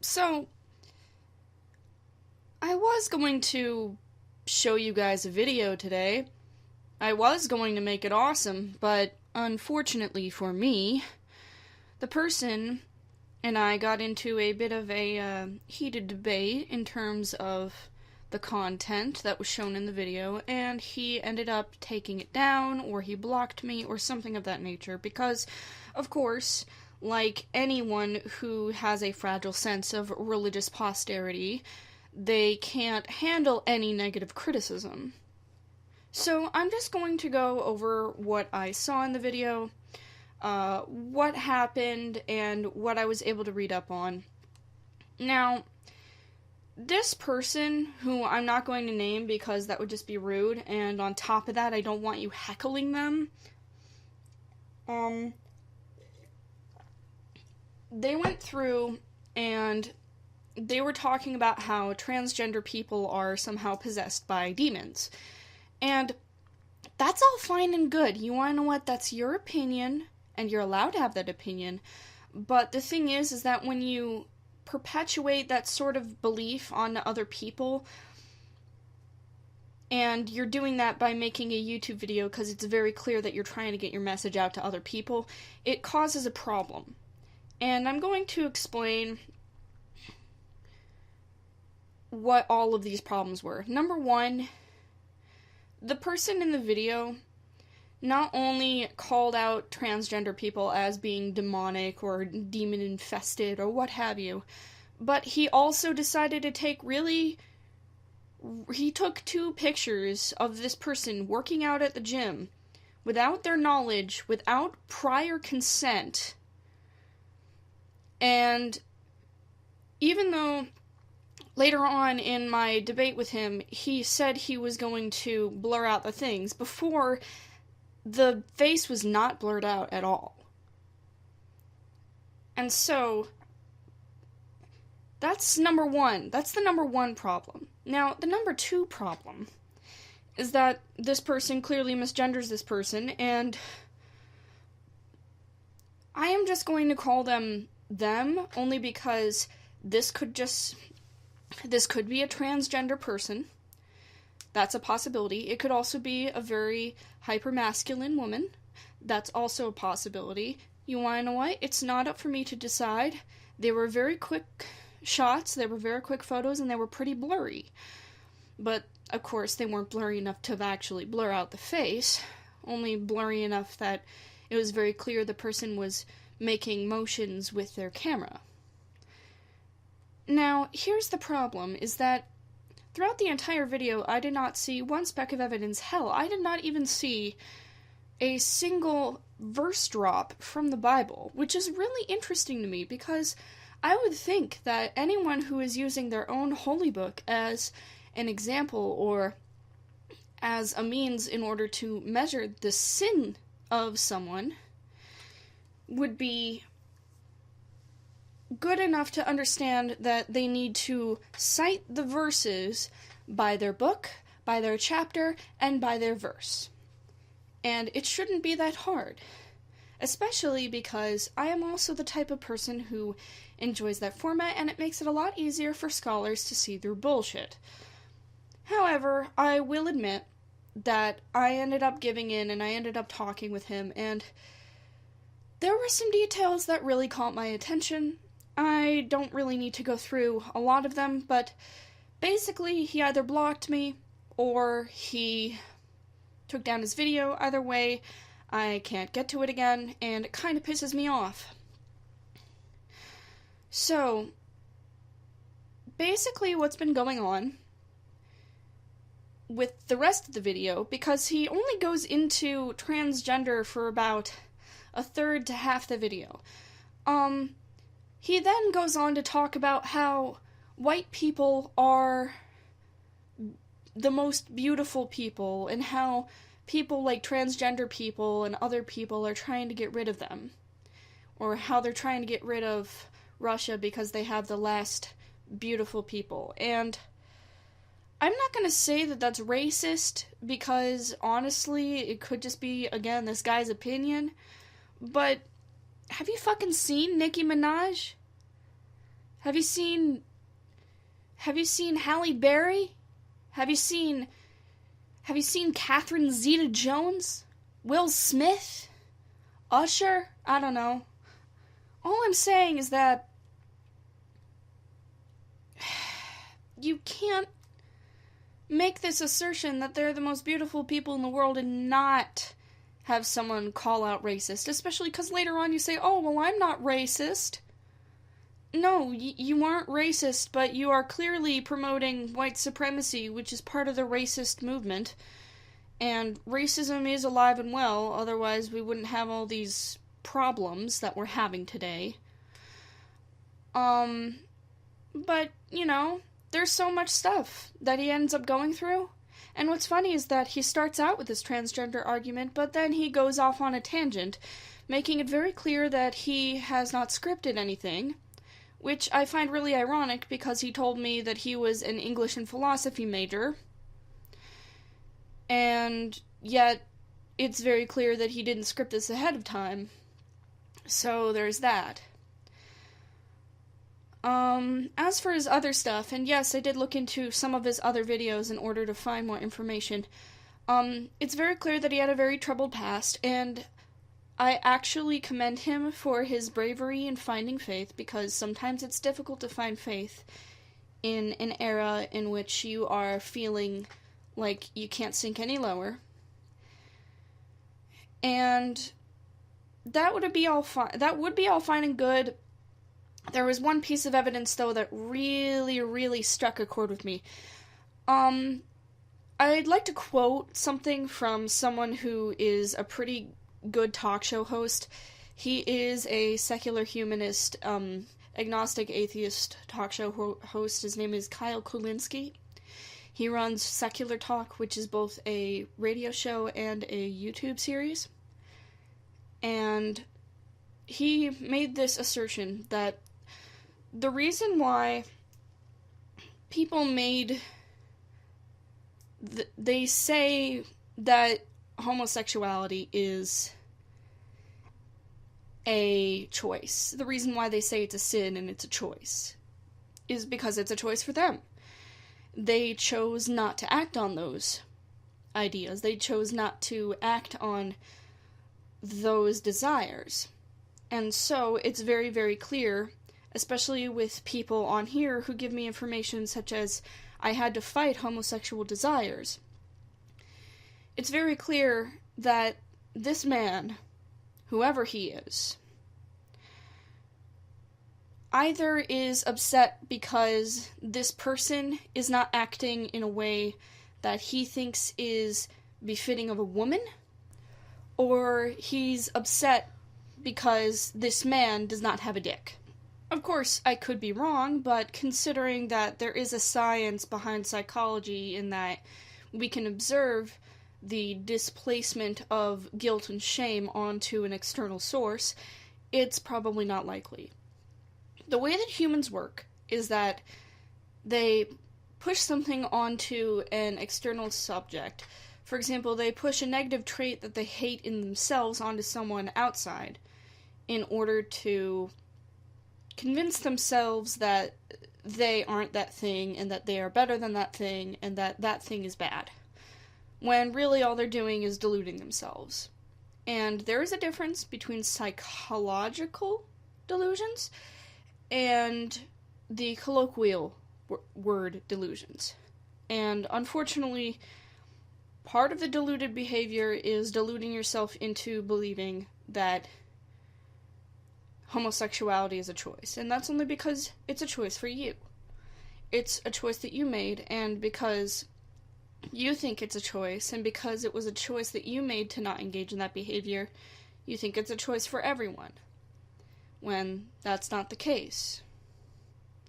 So, I was going to show you guys a video today. I was going to make it awesome, but unfortunately for me, the person and I got into a bit of a heated debate in terms of the content that was shown in the video, and he ended up taking it down, or he blocked me, or something of that nature, because, of course, like anyone who has a fragile sense of religious posterity, they can't handle any negative criticism. So I'm just going to go over what I saw in the video, what happened, and what I was able to read up on. Now, this person, who I'm not going to name because that would just be rude, and on top of that, I don't want you heckling them, they went through and they were talking about how transgender people are somehow possessed by demons. And that's all fine and good. You want to know what? That's your opinion, and you're allowed to have that opinion. But the thing is that when you perpetuate that sort of belief on other people, and you're doing that by making a YouTube video because it's very clear that you're trying to get your message out to other people, it causes a problem. And I'm going to explain what all of these problems were. Number one, the person in the video not only called out transgender people as being demonic or demon-infested or what have you, but he also decided to he took 2 pictures of this person working out at the gym without their knowledge, without prior consent, and even though later on in my debate with him, he said he was going to blur out the things, before the face was not blurred out at all. And so, that's number one. That's the number one problem. Now, the number 2 problem is that this person clearly misgenders this person, and I am just going to call them only because this could be a transgender person. That's a possibility. It could also be a very hypermasculine woman. That's also a possibility. You want to know what? It's not up for me to decide. They were very quick shots, they were very quick photos, and they were pretty blurry. But, of course, they weren't blurry enough to actually blur out the face. Only blurry enough that it was very clear the person was making motions with their camera. Now, here's the problem, is that throughout the entire video, I did not see one speck of evidence. Hell, I did not even see a single verse drop from the Bible, which is really interesting to me, because I would think that anyone who is using their own holy book as an example, or as a means in order to measure the sin of someone, would be good enough to understand that they need to cite the verses by their book, by their chapter, and by their verse. And it shouldn't be that hard. Especially because I am also the type of person who enjoys that format, and it makes it a lot easier for scholars to see through bullshit. However, I will admit that I ended up giving in, and I ended up talking with him, and there were some details that really caught my attention. I don't really need to go through a lot of them, but basically he either blocked me or he took down his video. Either way, I can't get to it again, and it kind of pisses me off. So, basically what's been going on with the rest of the video, because he only goes into transgender for about a third to half the video, he then goes on to talk about how white people are the most beautiful people, and how people like transgender people and other people are trying to get rid of them. Or how they're trying to get rid of Russia because they have the last beautiful people. And I'm not going to say that that's racist, because honestly, it could just be, again, this guy's opinion. But have you fucking seen Nicki Minaj? Have you seen Halle Berry? Have you seen Catherine Zeta-Jones? Will Smith? Usher? I don't know. All I'm saying is that you can't make this assertion that they're the most beautiful people in the world and not have someone call out racist, especially because later on you say, oh, well, I'm not racist. No, you aren't racist, but you are clearly promoting white supremacy, which is part of the racist movement. And racism is alive and well, otherwise we wouldn't have all these problems that we're having today. But, you know, there's so much stuff that he ends up going through. And what's funny is that he starts out with this transgender argument, but then he goes off on a tangent, making it very clear that he has not scripted anything, which I find really ironic because he told me that he was an English and philosophy major, and yet it's very clear that he didn't script this ahead of time. So there's that. As for his other stuff, and yes, I did look into some of his other videos in order to find more information, it's very clear that he had a very troubled past, and I actually commend him for his bravery in finding faith, because sometimes it's difficult to find faith in an era in which you are feeling like you can't sink any lower. And that would be all fine and good. There was one piece of evidence, though, that really, really struck a chord with me. I'd like to quote something from someone who is a pretty good talk show host. He is a secular humanist, agnostic atheist talk show host. His name is Kyle Kulinski. He runs Secular Talk, which is both a radio show and a YouTube series. And he made this assertion that the reason why people they say that homosexuality is a choice. The reason why they say it's a sin and it's a choice is because it's a choice for them. They chose not to act on those ideas. They chose not to act on those desires. And so it's very, very clear, especially with people on here who give me information such as, I had to fight homosexual desires. It's very clear that this man, whoever he is, either is upset because this person is not acting in a way that he thinks is befitting of a woman, or he's upset because this man does not have a dick. Of course, I could be wrong, but considering that there is a science behind psychology in that we can observe the displacement of guilt and shame onto an external source, it's probably not likely. The way that humans work is that they push something onto an external subject. For example, they push a negative trait that they hate in themselves onto someone outside in order to convince themselves that they aren't that thing and that they are better than that thing and that that thing is bad, when really all they're doing is deluding themselves. And there is a difference between psychological delusions and the colloquial word delusions. And unfortunately, part of the deluded behavior is deluding yourself into believing that homosexuality is a choice. And that's only because it's a choice for you. It's a choice that you made, and because you think it's a choice, and because it was a choice that you made to not engage in that behavior, you think it's a choice for everyone. When that's not the case.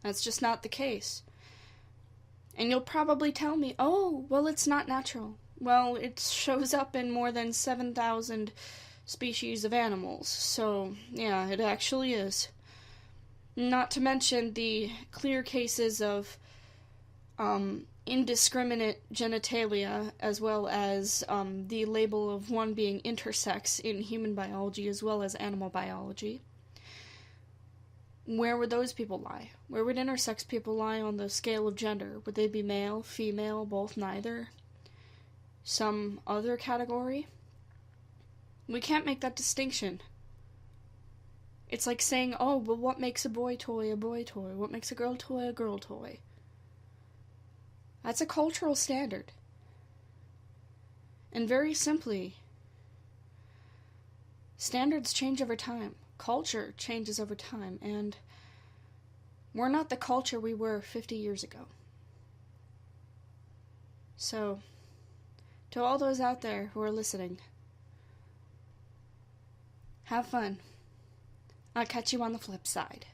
That's just not the case. And you'll probably tell me, oh, well, it's not natural. Well, it shows up in more than 7,000 species of animals. So, yeah, it actually is. Not to mention the clear cases of indiscriminate genitalia, as well as the label of one being intersex in human biology as well as animal biology. where would those people lie? Where would intersex people lie on the scale of gender? Would they be male, female, both, neither? Some other category? We can't make that distinction. It's like saying, oh, but what makes a boy toy a boy toy? What makes a girl toy a girl toy? That's a cultural standard. And very simply, standards change over time. Culture changes over time, and we're not the culture we were 50 years ago. So, to all those out there who are listening, have fun. I'll catch you on the flip side.